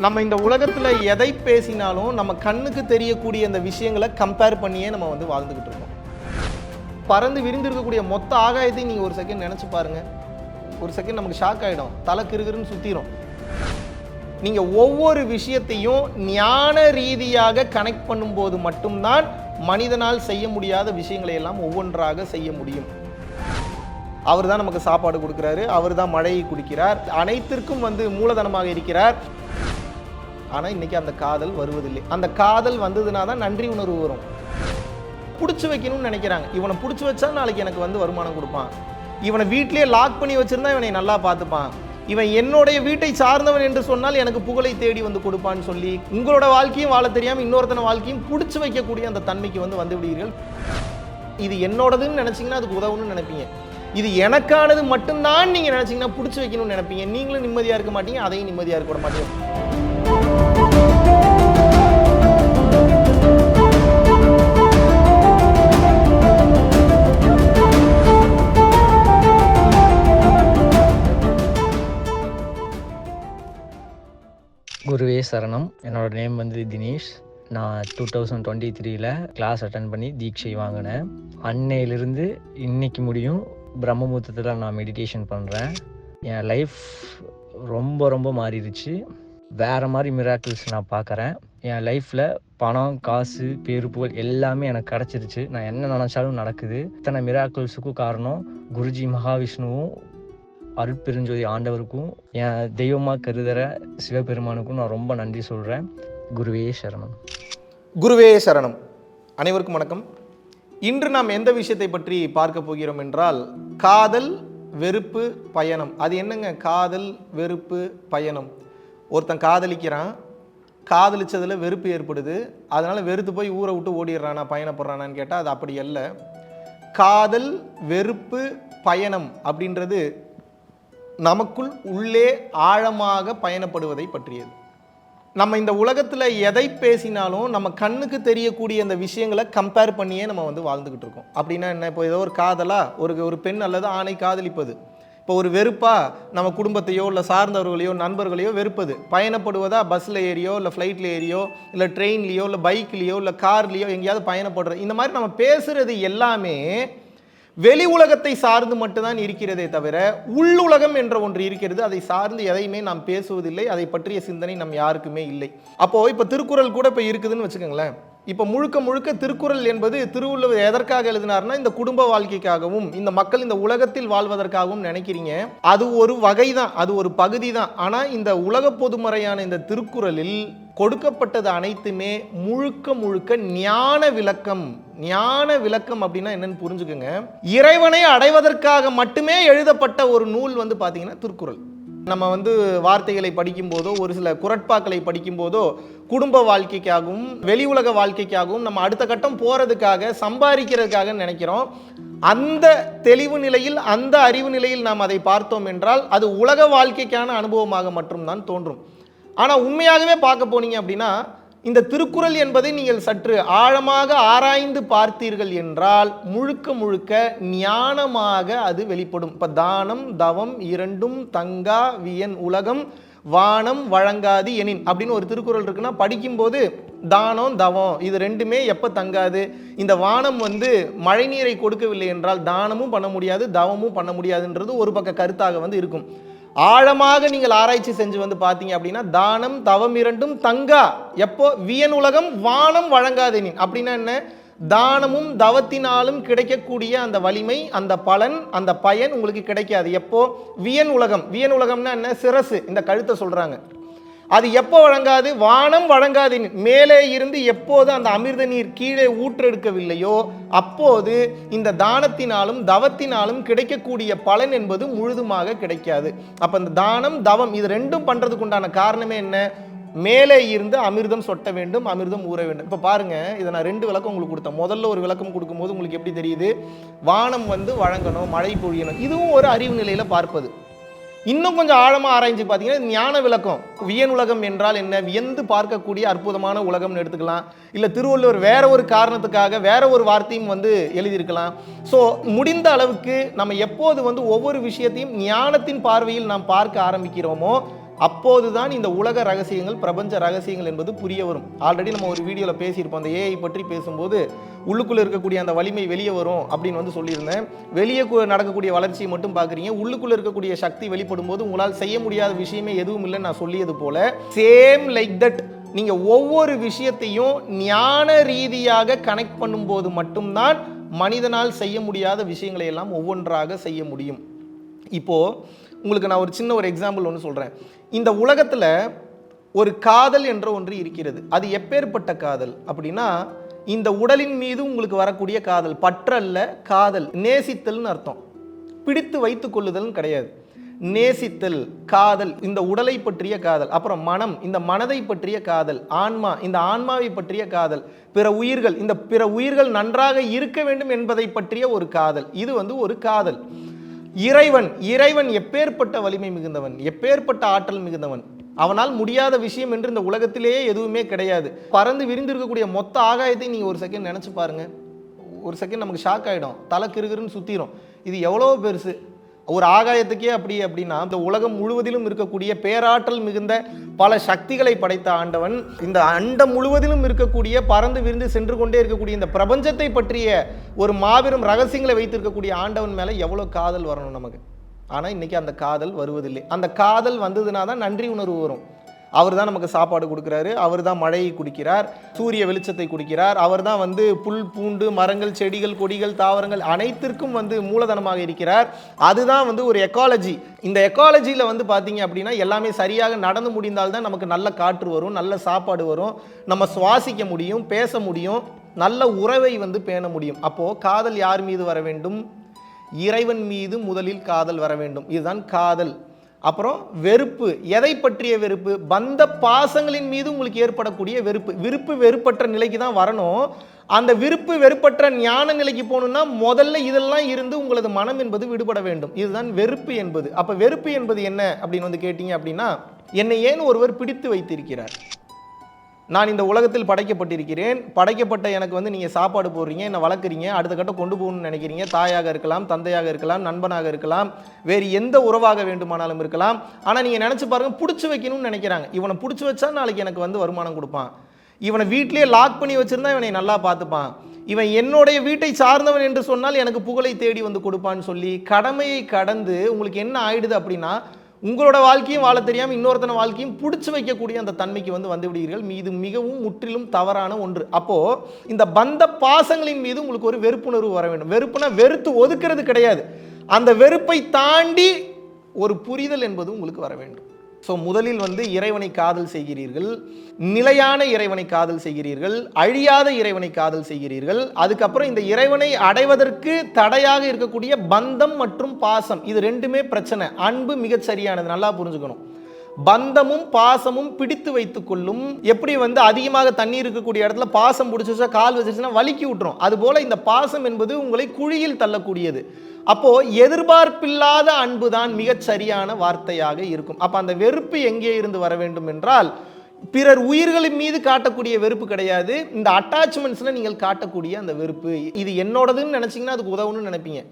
நம்ம இந்த உலகத்தில் எதை பேசினாலும் நம்ம கண்ணுக்கு தெரியக்கூடிய அந்த விஷயங்களை கம்பேர் பண்ணியே நம்ம வந்து வாழ்ந்துக்கிட்டு இருக்கோம். பறந்து விரிந்திருக்கக்கூடிய மொத்த ஆகாயத்தையும் நீங்கள் ஒரு செகண்ட் நினச்சி பாருங்கள். ஒரு செகண்ட் நமக்கு ஷாக் ஆகிடும், தலை கிருகிருன்னு சுற்றிடும். நீங்கள் ஒவ்வொரு விஷயத்தையும் ஞான ரீதியாக கனெக்ட் பண்ணும்போது மட்டும்தான் மனிதனால் செய்ய முடியாத விஷயங்களை எல்லாம் ஒவ்வொன்றாக செய்ய முடியும். அவர் தான் நமக்கு சாப்பாடு கொடுக்குறாரு, அவர் தான் மழையை குடிக்கிறார், அனைத்திற்கும் வந்து மூலதனமாக இருக்கிறார். ஆனால் இன்னைக்கு அந்த காதல் வருவதில்லை. அந்த காதல் வந்ததுனா தான் நன்றி உணர்வு வரும். பிடிச்சி வைக்கணும்னு நினைக்கிறாங்க. இவனை பிடிச்சி வச்சா நாளைக்கு எனக்கு வந்து வருமானம் கொடுப்பான், இவனை வீட்டிலேயே லாக் பண்ணி வச்சிருந்தா இவனை நல்லா பார்த்துப்பான், இவன் என்னுடைய வீட்டை சார்ந்தவன் என்று சொன்னால் எனக்கு புகழை தேடி வந்து கொடுப்பான்னு சொல்லி உங்களோட வாழ்க்கையும் வாழ தெரியாமல் இன்னொருத்தன வாழ்க்கையும் பிடிச்சி வைக்கக்கூடிய அந்த தன்மைக்கு வந்து விடுவீர்கள். இது என்னோடதுன்னு நினைச்சிங்கன்னா அதுக்கு உதவுன்னு நினைப்பீங்க. இது எனக்கானது மட்டும்தான் நீங்கள் நினச்சிங்கன்னா பிடிச்சி வைக்கணும்னு நினைப்பீங்க. நீங்களும் நிம்மதியாக இருக்க மாட்டீங்க, அதையும் நிம்மதியாக இருக்க விட மாட்டீங்க. குருவே சரணம். என்னோட நேம் வந்து தினேஷ். நான் 2023 கிளாஸ் அட்டன் பண்ணி தீட்சை வாங்கினேன். அன்னையிலிருந்து இன்னைக்கு முடியும் பிரம்மமுகூர்த்தத்தில் நான் மெடிடேஷன் பண்ணுறேன். என் லைஃப் ரொம்ப ரொம்ப மாறிடுச்சு. வேறு மாதிரி மிராக்கிள்ஸ் நான் பார்க்குறேன். என் லைஃப்பில் பணம், காசு, பேரு, புகழ் எல்லாமே எனக்கு கிடச்சிருச்சு. நான் என்ன நினச்சாலும் நடக்குது. இத்தனை மிராக்கிள்ஸுக்கும் காரணம் குருஜி மகாவிஷ்ணுவும் அருட்பெருஞ்சோதி ஆண்டவருக்கும் என் தெய்வமாக கருதுகிற சிவபெருமானுக்கும் நான் ரொம்ப நன்றி சொல்கிறேன். குருவே சரணம். குருவே சரணம். அனைவருக்கும் வணக்கம். இன்று நாம் எந்த விஷயத்தை பற்றி பார்க்க போகிறோம் என்றால் காதல், வெறுப்பு, பயணம். அது என்னங்க காதல், வெறுப்பு, பயணம்? ஒருத்தன் காதலிக்கிறான், காதலிச்சதில் வெறுப்பு ஏற்படுது, அதனால் வெறுத்து போய் ஊரை விட்டு ஓடிடுறானா, பயணப்படுறானான்னு கேட்டால் அது அப்படி அல்ல. காதல், வெறுப்பு, பயணம் அப்படின்றது நமக்குள் உள்ளே ஆழமாக பயணப்படுவதை பற்றியது. நம்ம இந்த உலகத்தில் எதை பேசினாலும் நம்ம கண்ணுக்கு தெரியக்கூடிய அந்த விஷயங்களை கம்பேர் பண்ணியே நம்ம வந்து வாழ்ந்துக்கிட்டு இருக்கோம். அப்படின்னா என்ன? இப்போ ஏதோ ஒரு காதலா ஒரு பெண் அல்லது ஆணை காதலிப்பது. இப்போ ஒரு வெறுப்பா நம்ம குடும்பத்தையோ இல்லை சார்ந்தவர்களையோ நண்பர்களையோ வெறுப்பது. பயணப்படுவதா பஸ்ஸில் ஏறியோ இல்லை ஃப்ளைட்டில் ஏறியோ இல்லை ட்ரெயின்லேயோ இல்லை பைக்லேயோ இல்லை கார்லேயோ எங்கேயாவது பயணப்படுறது. இந்த மாதிரி நம்ம பேசுகிறது எல்லாமே வெளி உலகத்தை சார்ந்து மட்டும்தான் இருக்கிறதே தவிர உள்ளுலகம் என்ற ஒன்று இருக்கிறது. அதை சார்ந்து எதையுமே நாம் பேசுவதில்லை. அதை பற்றிய சிந்தனை நம் யாருக்குமே இல்லை. அப்போது இப்போ திருக்குறள் கூட இப்போ இருக்குதுன்னு வச்சுக்கோங்களேன். இப்போ முழுக்க திருக்குறள் என்பது திருவள்ளுவர் எதற்காக எழுதினார்னா இந்த குடும்ப வாழ்க்கைக்காகவும் இந்த மக்கள் இந்த உலகத்தில் வாழ்வதற்காகவும் நினைக்கிறீங்க. அது ஒரு வகை தான், அது ஒரு பகுதி தான். ஆனால் இந்த உலக பொதுமறையான இந்த திருக்குறளில் கொடுக்கப்பட்டது அனைத்துமே முழுக்க ஞான விளக்கம். ஞான விளக்கம் அப்படின்னா என்னன்னு புரிஞ்சுக்கோங்க. இறைவனை அடைவதற்காக மட்டுமே எழுதப்பட்ட ஒரு நூல் வந்து பார்த்தீங்கன்னா திருக்குறள். நம்ம வந்து வார்த்தைகளை படிக்கும் போதோ ஒரு சில குறட்பாக்களை படிக்கும் போதோ குடும்ப வாழ்க்கைக்காகவும் வெளி உலக வாழ்க்கைக்காகவும் நம்ம அடுத்த கட்டம் போகிறதுக்காக சம்பாதிக்கிறதுக்காக நினைக்கிறோம். அந்த தெளிவு நிலையில் அந்த அறிவு நிலையில் நாம் அதை பார்த்தோம் என்றால் அது உலக வாழ்க்கைக்கான அனுபவமாக மட்டும்தான் தோன்றும். ஆனால் உண்மையாகவே பார்க்க போனீங்க அப்படின்னா இந்த திருக்குறள் என்பதை நீங்கள் சற்று ஆழமாக ஆராய்ந்து பார்த்தீர்கள் என்றால் முழுக்க ஞானமாக அது வெளிப்படும். இப்போ தானம் தவம் இரண்டும் தங்கா வியன் உலகம் வானம் வழங்காது எனின் அப்படின்னு ஒரு திருக்குறள் இருக்குன்னா படிக்கும்போது தானம் தவம் இது ரெண்டுமே எப்போ தங்காது? இந்த வானம் வந்து மழை நீரை கொடுக்கவில்லை என்றால் தானமும் பண்ண முடியாது, தவமும் பண்ண முடியாதுன்றது ஒரு பக்க கருத்தாக வந்து இருக்கும். ஆழமாக நீங்கள் ஆராய்ச்சி செஞ்சு வந்து பார்த்தீங்க அப்படின்னா தானம் தவம் இரண்டும் தங்கா எப்போ? வியன் உலகம் வானம் வழங்காதெனின். அப்படின்னா என்ன? தானமும் தவத்தினாலும் கிடைக்கக்கூடிய அந்த வலிமை, அந்த பலன், அந்த பயன் உங்களுக்கு கிடைக்காது. எப்போ? வியன் உலகம். வியன் உலகம்னா என்ன? சிரசு, இந்த கழுத்தை சொல்றாங்க. அது எப்போ வழங்காது? வானம் வழங்காது. மேலே இருந்து எப்போது அந்த அமிர்த நீர் கீழே ஊற்றெடுக்கவில்லையோ அப்போது இந்த தானத்தினாலும் தவத்தினாலும் கிடைக்கக்கூடிய பலன் என்பது முழுதுமாக கிடைக்காது. அப்போ இந்த தானம் தவம் இது ரெண்டும் பண்றதுக்கு உண்டான காரணமே என்ன? மேலே இருந்து அமிர்தம் சொட்ட வேண்டும், அமிர்தம் ஊற வேண்டும். இப்போ பாருங்க, இதை நான் ரெண்டு விளக்கம் உங்களுக்கு கொடுத்தேன். முதல்ல ஒரு விளக்கம் கொடுக்கும்போது உங்களுக்கு எப்படி தெரியுது? வானம் வந்து வழங்கணும், மழை பொழியணும். இதுவும் ஒரு அறிவு நிலையில பார்ப்பது. இன்னும் கொஞ்சம் ஆழமாக ஆராய்ச்சி பார்த்தீங்கன்னா ஞான விளக்கம். வியன் உலகம் என்றால் என்ன? வியந்து பார்க்கக்கூடிய அற்புதமான உலகம்னு எடுத்துக்கலாம். இல்லை திருவள்ளுவர் வேற ஒரு காரணத்துக்காக வேற ஒரு வார்த்தையும் வந்து எழுதியிருக்கலாம். ஸோ முடிந்த அளவுக்கு நம்ம எப்போது வந்து ஒவ்வொரு விஷயத்தையும் ஞானத்தின் பார்வையில் நாம் பார்க்க ஆரம்பிக்கிறோமோ அப்போதுதான் இந்த உலக ரகசியங்கள், பிரபஞ்ச ரகசியங்கள் என்பது புரிய வரும். ஆல்ரெடி நம்ம ஒரு வீடியோவில் பேசியிருப்போம், அந்த ஏஐ பற்றி பேசும்போது உள்ளுக்குள்ளே இருக்கக்கூடிய அந்த வலிமை வெளியே வரும் அப்படின்னு வந்து சொல்லியிருந்தேன். வெளியே நடக்கக்கூடிய வளர்ச்சியை மட்டும் பார்க்குறீங்க, உள்ளுக்குள்ளே இருக்கக்கூடிய சக்தி வெளிப்படும் போது உங்களால் செய்ய முடியாத விஷயமே எதுவும் இல்லைன்னு நான் சொல்லியது போல, சேம் லைக் தட் நீங்கள் ஒவ்வொரு விஷயத்தையும் ஞான ரீதியாக கனெக்ட் பண்ணும்போது மட்டும்தான் மனிதனால் செய்ய முடியாத விஷயங்களை எல்லாம் ஒவ்வொன்றாக செய்ய முடியும். இப்போது உங்களுக்கு நான் ஒரு சின்ன ஒரு எக்ஸாம்பிள் ஒன்று சொல்கிறேன். இந்த உலகத்தில் ஒரு காதல் என்ற ஒன்று இருக்கிறது. அது எப்பேற்பட்ட காதல் அப்படின்னா, இந்த உடலின் மீது உங்களுக்கு வரக்கூடிய காதல், பற்றல்ல காதல், நேசித்தல்னு அர்த்தம். பிடித்து வைத்துக் கொள்ளுதல்னு கிடையாது. நேசித்தல், காதல், இந்த உடலை பற்றிய காதல். அப்புறம் மனம், இந்த மனதை பற்றிய காதல். ஆன்மா, இந்த ஆன்மாவை பற்றிய காதல். பிற உயிர்கள், இந்த பிற உயிர்கள் நன்றாக இருக்க வேண்டும் என்பதை பற்றிய ஒரு காதல். இது வந்து ஒரு காதல். இறைவன் எப்பேற்பட்ட வலிமை மிகுந்தவன், எப்பேற்பட்ட ஆற்றல் மிகுந்தவன். அவனால் முடியாத விஷயம் என்று இந்த உலகத்திலேயே எதுவுமே கிடையாது. பறந்து விரிந்திருக்கக்கூடிய மொத்த ஆகாயத்தை நீங்க ஒரு செகண்ட் நினைச்சு பாருங்க. ஒரு செகண்ட் நமக்கு ஷாக் ஆயிடும், தலை கிருகிருன்னு சுத்திரும். இது எவ்வளவு பெருசு ஒரு ஆகாயத்துக்கே அப்படின்னா, இந்த உலகம் முழுவதிலும் இருக்கக்கூடிய பேராற்றல் மிகுந்த பல சக்திகளை படைத்த ஆண்டவன், இந்த அண்டம் முழுவதிலும் இருக்கக்கூடிய பறந்து விரிந்து சென்று கொண்டே இருக்கக்கூடிய இந்த பிரபஞ்சத்தை பற்றிய ஒரு மாபெரும் ரகசியங்களை வைத்திருக்கக்கூடிய ஆண்டவன் மேல எவ்வளவு காதல் வரணும் நமக்கு. ஆனா இன்னைக்கு அந்த காதல் வருவதில்லை. அந்த காதல் வந்ததுனா தான் நன்றி உணர்வு வரும். அவர் தான் நமக்கு சாப்பாடு கொடுக்குறாரு, அவர் தான் மழையை குடிக்கிறார், சூரிய வெளிச்சத்தை குடிக்கிறார், அவர் தான் வந்து புல் பூண்டு மரங்கள் செடிகள் கொடிகள் தாவரங்கள் அனைத்திற்கும் வந்து மூலதனமாக இருக்கிறார். அதுதான் வந்து ஒரு எக்காலஜி. இந்த எக்காலஜியில் வந்து பார்த்தீங்க அப்படின்னா எல்லாமே சரியாக நடந்து முடிந்தால்தான் நமக்கு நல்ல காற்று வரும், நல்ல சாப்பாடு வரும், நம்ம சுவாசிக்க முடியும், பேச முடியும், நல்ல உறவை வந்து பேண முடியும். அப்போது காதல் யார் மீது வர வேண்டும்? இறைவன் மீது முதலில் காதல் வர வேண்டும். இதுதான் காதல். அப்புறம் வெறுப்பு. எதை பற்றிய வெறுப்பு? பந்த பாசங்களின் மீது உங்களுக்கு ஏற்படக்கூடிய வெறுப்பு. விருப்பு வெறுப்பற்ற நிலைக்கு தான் வரணும். அந்த விருப்பு வெறுப்பற்ற ஞான நிலைக்கு போகணும்னா முதல்ல இதெல்லாம் இருந்து உங்களது மனம் என்பது விடுபட வேண்டும். இதுதான் வெறுப்பு என்பது. அப்ப வெறுப்பு என்பது என்ன அப்படின்னு வந்து கேட்டீங்க அப்படின்னா, என்னை ஏன் ஒருவர் பிடித்து வைத்திருக்கிறார்? நான் இந்த உலகத்தில் படைக்கப்பட்டிருக்கிறேன். படைக்கப்பட்ட எனக்கு வந்து நீங்கள் சாப்பாடு போடுறீங்க, என்னை வளர்க்குறீங்க, அடுத்த கட்டம் கொண்டு போகணும்னு நினைக்கிறீங்க. தாயாக இருக்கலாம், தந்தையாக இருக்கலாம், நண்பனாக இருக்கலாம், வேறு எந்த உறவாக வேண்டுமானாலும் இருக்கலாம். ஆனால் நீங்கள் நினச்சி பாருங்கள், பிடிச்சி வைக்கணும்னு நினைக்கிறாங்க. இவனை பிடிச்சி வச்சா நாளைக்கு எனக்கு வந்து வருமானம் கொடுப்பான், இவனை வீட்டிலேயே லாக் பண்ணி வச்சுருந்தா இவனை நல்லா பார்த்துப்பான், இவன் என்னுடைய வீட்டை சார்ந்தவன் என்று சொன்னால் எனக்கு புகழை தேடி வந்து கொடுப்பான்னு சொல்லி கடமையை கடந்து உங்களுக்கு என்ன ஆயிடுது அப்படின்னா, உங்களோட வாழ்க்கையும் வாழ தெரியாமல் இன்னொருத்தன வாழ்க்கையும் பிடிச்சி வைக்கக்கூடிய அந்த தன்மைக்கு வந்து விடுவீர்கள். இது மிகவும் முற்றிலும் தவறான ஒன்று. அப்போ இந்த பந்த பாசங்களின் மீது உங்களுக்கு ஒரு வெறுப்புணர்வு வர வேண்டும். வெறுப்புனா வெறுத்து ஒதுக்கிறது கிடையாது. அந்த வெறுப்பை தாண்டி ஒரு புரிதல் என்பது உங்களுக்கு வர வேண்டும். ஸோ முதலில் வந்து இறைவனை காதல் செய்கிறீர்கள், நிலையான இறைவனை காதல் செய்கிறீர்கள், அழியாத இறைவனை காதல் செய்கிறீர்கள். அதுக்கப்புறம் இந்த இறைவனை அடைவதற்கு தடையாக இருக்கக்கூடிய பந்தம் மற்றும் பாசம், இது ரெண்டுமே பிரச்சனை. அன்பு மிகச் சரியானது, நல்லா புரிஞ்சுக்கணும். பந்தமும் பாசமும் பிடித்து வைத்துக் கொள்ளும். எப்படி வந்து அதிகமாக தண்ணீர் இருக்கக்கூடிய இடத்துல பாசம் பிடிச்சிச்சா கால் வச்சிருச்சுன்னா வலிக்கி விட்டுரும், அதுபோல இந்த பாசம் என்பது உங்களை குழியில் தள்ளக்கூடியது. அப்போ எதிர்பார்ப்பில்லாத அன்பு தான் மிகச் சரியான வார்த்தையாக இருக்கும். அப்ப அந்த வெறுப்பு எங்கே இருந்து வர வேண்டும் என்றால், பிறர் உயிர்களின் மீது காட்டக்கூடிய வெறுப்பு கிடையாது, இந்த அட்டாச்மெண்ட்ஸ்ல நீங்கள் காட்டக்கூடிய அந்த வெறுப்பு. இது என்னோடதுன்னு நினைச்சீங்கன்னா அதுக்கு உதவுன்னு நினைப்பீங்க.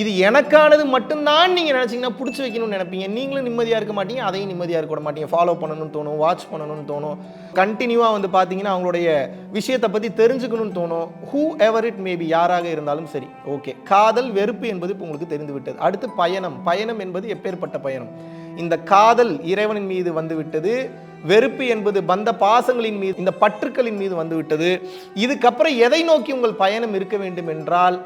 இது எனக்கானது மட்டும்தான் நீங்கள் நினச்சிங்கன்னா பிடிச்சி வைக்கணும்னு நினைப்பீங்க. நீங்களும் நிம்மதியாக இருக்க மாட்டீங்க, அதையும் நிம்மதியாக இருக்க மாட்டீங்க. ஃபாலோ பண்ணணும்னு தோணும், வாட்ச் பண்ணணும்னு தோணும், கண்டினியூவாக வந்து பார்த்தீங்கன்னா அவங்களுடைய விஷயத்தை பற்றி தெரிஞ்சுக்கணும்னு தோணும். ஹூ எவர் இட் மேபி, யாராக இருந்தாலும் சரி. ஓகே, காதல் வெறுப்பு என்பது இப்போ உங்களுக்கு தெரிந்து விட்டது. அடுத்து பயணம். பயணம் என்பது எப்பேற்பட்ட பயணம்? இந்த காதல் இறைவனின் மீது வந்துவிட்டது, வெறுப்பு என்பது பந்த பாசங்களின் மீது, இந்த பற்றுக்களின் மீது வந்துவிட்டது. இதுக்கப்புறம் எதை நோக்கி உங்கள் பயணம் இருக்க வேண்டும் என்றால்,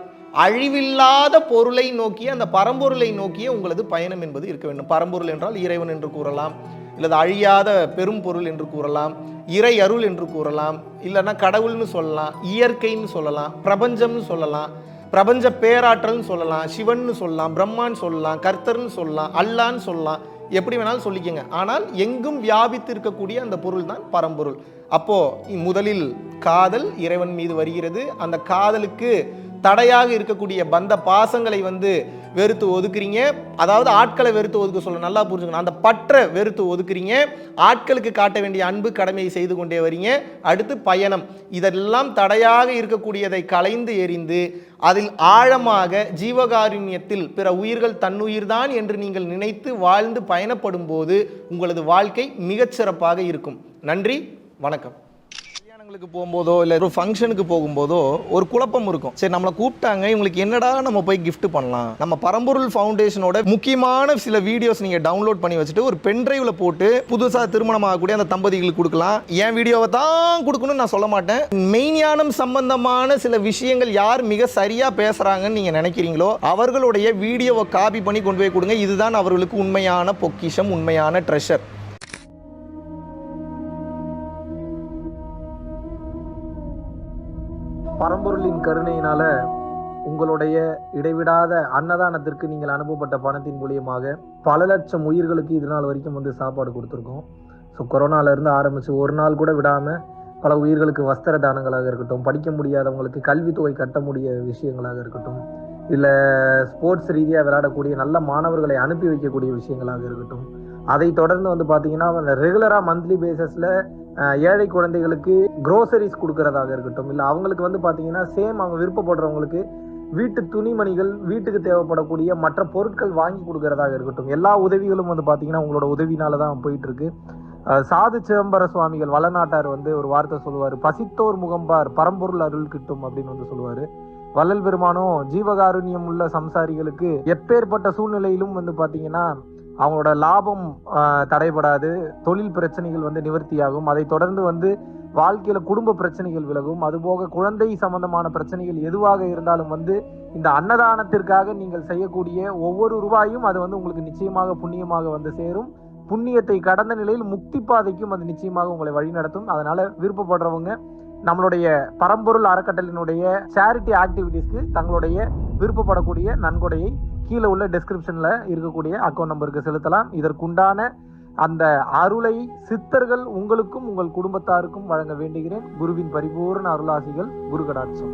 அழிவில்லாத பொருளை நோக்கிய, அந்த பரம்பொருளை நோக்கிய உங்களது பயணம் என்பது இருக்க வேண்டும். பரம்பொருள் என்றால் இறைவன் என்று கூறலாம், இல்லது அழியாத பெரும் பொருள் என்று கூறலாம், இறை அருள் என்று கூறலாம், இல்லைன்னா கடவுள்னு சொல்லலாம், இயற்கைன்னு சொல்லலாம், பிரபஞ்சம்னு சொல்லலாம், பிரபஞ்ச பேராற்றல்னு சொல்லலாம், சிவன்னு சொல்லலாம், பிரம்மான்னு சொல்லலாம், கர்த்தர்னு சொல்லலாம், அல்லான்னு சொல்லலாம், எப்படி வேணாலும் சொல்லிக்கங்க. ஆனால் எங்கும் வியாபித்து இருக்கக்கூடிய அந்த பொருள் தான் பரம்பொருள். அப்போ முதலில் காதல் இறைவன் மீது வருகிறது. அந்த காதலுக்கு தடையாக இருக்கக்கூடிய பந்த பாசங்களை வெறுத்து ஒதுக்குறீங்க. அதாவது ஆட்களை வெறுத்து ஒதுக்க சொல்ல, நல்லா புரிஞ்சுக்கணும். அந்த பற்றை வெறுத்து ஒதுக்குறீங்க. ஆட்களுக்கு காட்ட வேண்டிய அன்பு கடமையை செய்து கொண்டே வரீங்க. அடுத்து பயணம். இதெல்லாம் தடையாக இருக்கக்கூடியதை களைந்து எறிந்து அதில் ஆழமாக ஜீவகாருண்யத்தில் பிற உயிர்கள் தன்னுயிர்தான் என்று நீங்கள் நினைத்து வாழ்ந்து பயணப்படும் போது உங்களது வாழ்க்கை மிகச்சிறப்பாக இருக்கும். நன்றி, வணக்கம். கல்யாணங்களுக்கு போகும்போதோ இல்லை ஒரு ஃபங்க்ஷனுக்கு போகும்போதோ ஒரு குழப்பம் இருக்கும். சரி, நம்மளை கூப்பிட்டாங்க, இவங்களுக்கு என்னடா நம்ம போய் gift பண்ணலாம். நம்ம பரம்பொருள் ஃபவுண்டேஷனோட முக்கியமான சில வீடியோஸ் நீங்கள் டவுன்லோட் பண்ணி வச்சுட்டு ஒரு பென்ட்ரைவில் போட்டு புதுசாக திருமணமாகக்கூடிய அந்த தம்பதிகளுக்கு கொடுக்கலாம். என் வீடியோவை தான் கொடுக்கணும்னு நான் சொல்ல மாட்டேன். மெய்ஞானம் சம்பந்தமான சில விஷயங்கள் யார் மிக சரியாக பேசுகிறாங்கன்னு நீங்கள் நினைக்கிறீங்களோ அவர்களுடைய வீடியோவை காப்பி பண்ணி கொண்டு போய் கொடுங்க. இதுதான் அவர்களுக்கு உண்மையான பொக்கிஷம், உண்மையான ட்ரெஷர். பரம்பொருளின் கருணையினால உங்களுடைய இடைவிடாத அன்னதானத்திற்கு நீங்கள் அனுப்பப்பட்ட பணத்தின் மூலியமாக பல லட்சம் உயிர்களுக்கு இது நாள் வரைக்கும் சாப்பாடு கொடுத்துருக்கோம். ஸோ கொரோனாலேருந்து ஆரம்பித்து ஒரு நாள் கூட விடாமல் பல உயிர்களுக்கு வஸ்திர தானங்களாக இருக்கட்டும், படிக்க முடியாதவங்களுக்கு கல்வித்தொகை கட்ட முடிய விஷயங்களாக இருக்கட்டும், இல்லை ஸ்போர்ட்ஸ் ரீதியாக விளையாடக்கூடிய நல்ல மாணவர்களை அனுப்பி வைக்கக்கூடிய விஷயங்களாக இருக்கட்டும், அதை தொடர்ந்து பார்த்தீங்கன்னா ரெகுலராக மந்த்லி பேசிஸில் ஏழை குழந்தைகளுக்கு க்ரோசரிஸ் கொடுக்கறதாக இருக்கட்டும், இல்லை அவங்களுக்கு பார்த்தீங்கன்னா சேம் அவங்க விருப்பப்படுறவங்களுக்கு வீட்டு துணிமணிகள், வீட்டுக்கு தேவைப்படக்கூடிய மற்ற பொருட்கள் வாங்கி கொடுக்கறதாக இருக்கட்டும், எல்லா உதவிகளும் பார்த்தீங்கன்னா உங்களோட உதவினால தான் போயிட்டு இருக்கு. சாது சிதம்பர சுவாமிகள் வளநாட்டார் ஒரு வார்த்தை சொல்லுவார், பசித்தோர் முகம்பார் பரம்பொருள் அருள் கிட்டும் அப்படின்னு சொல்லுவார். வள்ளல் பெருமானும் ஜீவகாருண்யம் உள்ள சம்சாரிகளுக்கு எப்பேற்பட்ட சூழ்நிலையிலும் பார்த்தீங்கன்னா அவங்களோட லாபம் தடைபடாது, தொழில் பிரச்சனைகள் நிவர்த்தியாகும், அதை தொடர்ந்து வாழ்க்கையில குடும்ப பிரச்சனைகள் விலகும், அதுபோக குழந்தை சம்பந்தமான பிரச்சனைகள் எதுவாக இருந்தாலும் இந்த அன்னதானத்திற்காக நீங்கள் செய்யக்கூடிய ஒவ்வொரு ரூபாயும் அது உங்களுக்கு நிச்சயமாக புண்ணியமாக சேரும். புண்ணியத்தை கடந்த நிலையில் முக்தி பாதைக்கும் அது நிச்சயமாக உங்களை வழிநடத்தும். அதனால விருப்பப்படுறவங்க நம்மளுடைய பரம்பொருள் அறக்கட்டளையினுடைய சேரிட்டி ஆக்டிவிட்டீஸ்க்கு தங்களுடைய விருப்பப்படக்கூடிய நன்கொடையை கீழே உள்ள டிஸ்கிரிப்ஷன்ல இருக்கக்கூடிய அக்கௌண்ட் நம்பருக்கு செலுத்தலாம். இதற்குண்டான அந்த அருளை சித்தர்கள் உங்களுக்கும் உங்கள் குடும்பத்தாருக்கும் வழங்க வேண்டுகிறேன். குருவின் பரிபூர்ண அருளாசிகள். குரு கடாட்சம்.